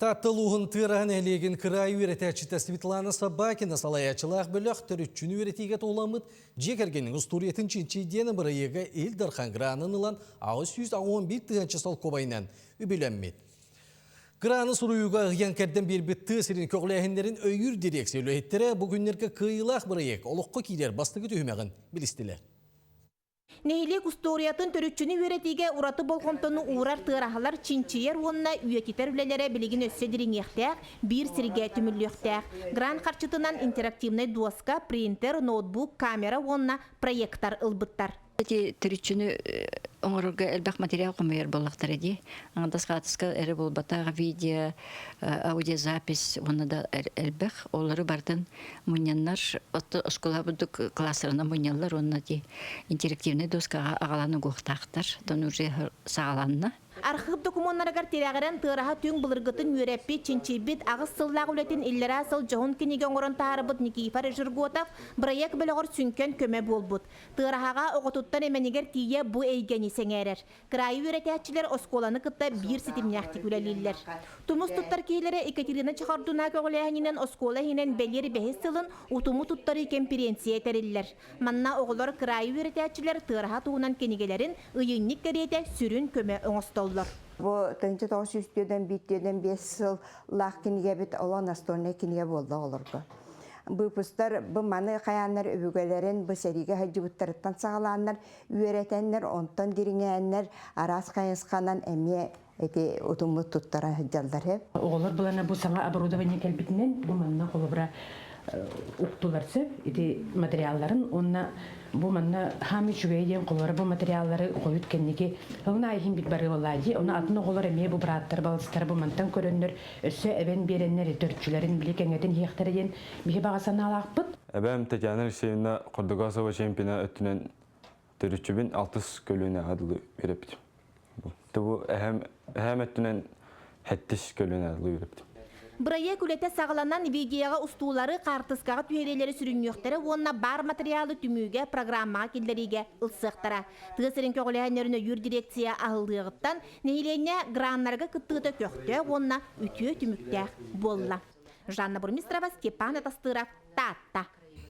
Таттылуғын тырағын әлеген кірай үйретәчіті Светлана Собакина салаячылақ біліқ түрітчін үйретеге толамыд жекергенің ұстуриетін чинчейдені бірі егі елдірхан гранын ұлан 611 тұғанчы сол кобайнан үбіленмет. Граны сұруыға ғиян кәрден бір бітті сірін көғіләхіндерін өйір дирекция өліеттері бүгінлерге кыйлақ бірі ек олыққы кейдер бастығы түймеғін білістілер. Нехилек усториятын төрүчүнү үйретиге ураты болғонтону урар тырахалар чинчиер онна үйетитер үлелері білігін өссөдірін ектәк, бір сірге түмірліқтәк. Гран қарчытынан интерактивный доска, принтер, ноутбук, камера онна проекттар ылбыттар. Төрүчүнү оңорга элбак материал комер боллактар эди. Аңдас катыска эре болбатага видео, аудиозапись оны да элбак. Олары бардын муньяннар оскола будук классарына муньянлар онна ди интерактивный доскага агаланы гохтактар. Дон уже сагаланна. Архив документарыгар тирагыран тыраха түң былыргытын үйреппи чинчибит агыс сыллаг үлетін иллера сыл жоғын кенеге оңырын таарыбыт Никифар Жырготов проект білігір сүнкен көме болбут. Тырахаға оғытуттан еменігер тие бұ эйгені сеңерер. Крайы үйретәтчілер осколаны кытта бір сетімняқты күлелілер. Тумус туттар кейлері Екатерина Чахардуна көғіләхінен оскола хинен белері бәхес сылын утуму туттары конференция етерілер. Манна оғылар крайы үйретәтчілер тыраха туғынан кенегелерін ұйынник кереті сүрін көме оңыстол. Бу тынчы 900-ден 5 сыл лах киниге бит олан астонне киниге болды олорго. Бу пустар бу маны каяннар өбүгөлөрүн бу сериге хаҗыбыттардан сагаланнар, үйрөтеннер, онтон дириңәннер, арас кайынсканан эме эти утумут туттара хаҗалдар хеп. Оголор булана бу саңа оборудование келбитинен бу манна колобра уктуларсы, эти материалларын онна бу манна хами чугейден колора бу материаллары коют кеннеги хылна айхин бит бары боллади оны атны колора эме бу браттар балыстар бу мантан көрөннөр өссө эбен береннер төртчүлөрүн билекеңетин хехтерден бихи багасана алакпыт. Эбем Татьяна Алексеевна Кордогасова чемпиона өтүнөн төрүчүбүн 6 көлүнө адылы берепти. Бу эһем өтүнөн 7 көлүнө адылы берепти. Бұрайы күлеті сағыланан видеоға ұстулары қартысқаға түйелелері сүріннөқтері онына бар материалы түміге программа келдеріге ұлсықтара. Тығысырын көғіләйінеріне юр дирекция ағылдығыттан нейлене граннарға күттіғыты көқті онына үтіе түмікті болла. Жанна Бурмистрова, Степан Атастыров, Татта.